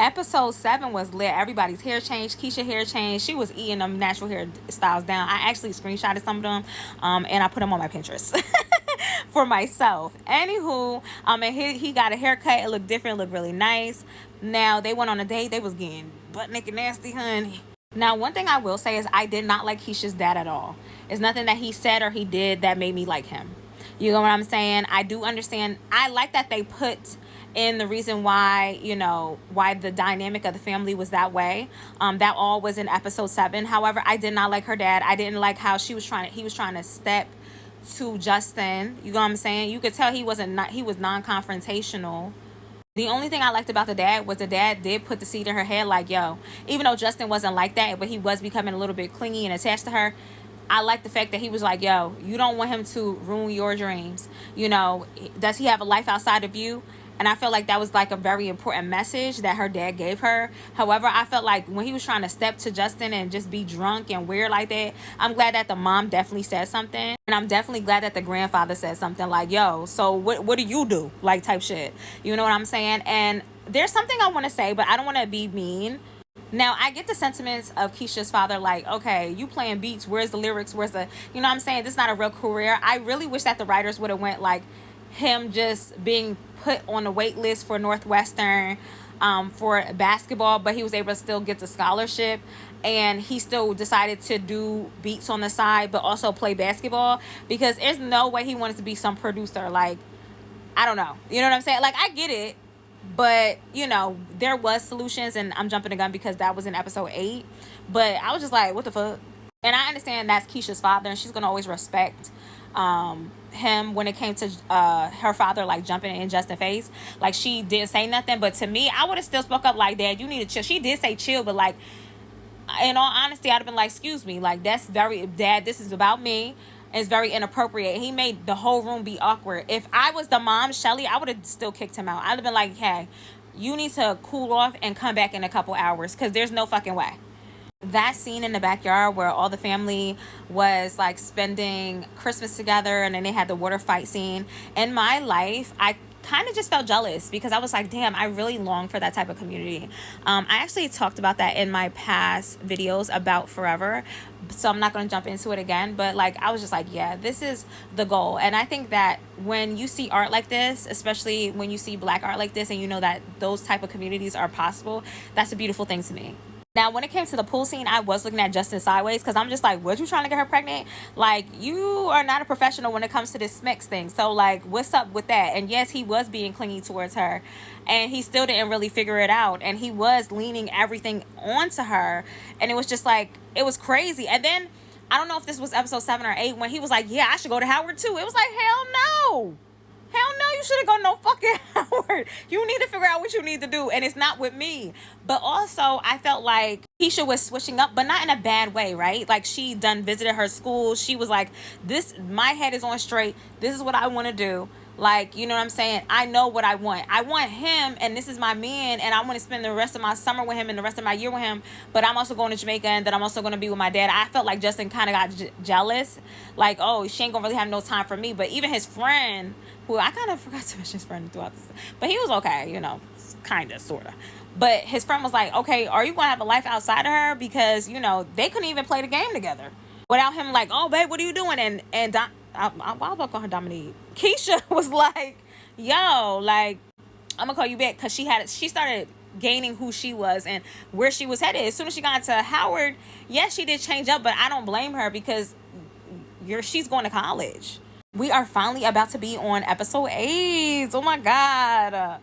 Episode 7 was lit. Everybody's hair changed. Keisha hair changed. She was eating them natural hair styles down. I actually screenshotted some of them, and I put them on my Pinterest for myself. Anywho, and he got a haircut. It looked different. It looked really nice. Now they went on a date. They was getting butt naked nasty, honey. Now, one thing I will say is I did not like Keisha's dad at all. It's nothing that he said or he did that made me like him. You know what I'm saying? I do understand. I like that they put in the reason why, why the dynamic of the family was that way. That all was in episode 7. However, I did not like her dad. I didn't like how he was trying to step to Justin. You know what I'm saying? You could tell he was non-confrontational. The only thing I liked about the dad was the dad did put the seed in her head, like, yo, even though Justin wasn't like that, but he was becoming a little bit clingy and attached to her. I like the fact that he was like, yo, you don't want him to ruin your dreams. Does he have a life outside of you? And I felt like that was like a very important message that her dad gave her. However, I felt like when he was trying to step to Justin and just be drunk and weird like that, I'm glad that the mom definitely said something. And I'm definitely glad that the grandfather said something like, yo, so what do you do? Like type shit. You know what I'm saying? And there's something I want to say, but I don't want to be mean. Now, I get the sentiments of Keisha's father, like, okay, you playing beats, where's the lyrics, where's the, you know what I'm saying, this is not a real career. I really wish that the writers would have went, like, him just being put on the wait list for Northwestern for basketball, but he was able to still get the scholarship, and he still decided to do beats on the side, but also play basketball, because there's no way he wanted to be some producer, like, I don't know, you know what I'm saying, like, I get it. But, there was solutions, and I'm jumping the gun because that was in episode 8. But I was just like, what the fuck? And I understand that's Keisha's father, and she's going to always respect him when it came to her father, like, jumping in Justin's face. Like, she didn't say nothing. But to me, I would have still spoke up like, Dad, you need to chill. She did say chill, but, like, in all honesty, I'd have been like, excuse me. Like, that's very, Dad, this is about me. It's very inappropriate. He made the whole room be awkward. If I was the mom, Shelly, I would have still kicked him out. I'd have been like, hey, you need to cool off and come back in a couple hours, because there's no fucking way. That scene in the backyard where all the family was like spending Christmas together, and then they had the water fight scene. In my life, I kind of just felt jealous, because I was like, damn, I really long for that type of community. I actually talked about that in my past videos about Forever, so I'm not going to jump into it again, but like, I was just like, yeah, this is the goal. And I think that when you see art like this, especially when you see Black art like this, and you know that those type of communities are possible, that's a beautiful thing to me. Now, when it came to the pool scene, I was looking at Justin sideways, because I'm just like, was you trying to get her pregnant? Like, you are not a professional when it comes to this Smex thing. So, like, what's up with that? And yes, he was being clingy towards her, and he still didn't really figure it out. And he was leaning everything onto her. And it was just like, it was crazy. And then, I don't know if this was episode 7 or 8, when he was like, yeah, I should go to Howard too. It was like, hell no. Hell no, you shouldn't go no fucking Howard. You need to figure out what you need to do, and it's not with me. But also, I felt like Keisha was switching up, but not in a bad way, right? Like, she done visited her school. She was like, my head is on straight. This is what I want to do. Like, you know what I'm saying? I know what I want. I want him, and this is my man, and I want to spend the rest of my summer with him and the rest of my year with him, but I'm also going to Jamaica, and then I'm also going to be with my dad. I felt like Justin kind of got jealous. Like, oh, she ain't going to really have no time for me. But even his friend, who I kind of forgot to mention his friend throughout this, but he was okay, kind of, sort of. But his friend was like, okay, are you going to have a life outside of her? Because, they couldn't even play the game together without him, like, oh, babe, what are you doing? And I was about to call her Dominique. Keisha was like, yo, like, I'm gonna call you back, because she started gaining who she was and where she was headed. As soon as she got to Howard, yes, she did change up, but I don't blame her, because she's going to college. We are finally about to be on episode 8. Oh my God.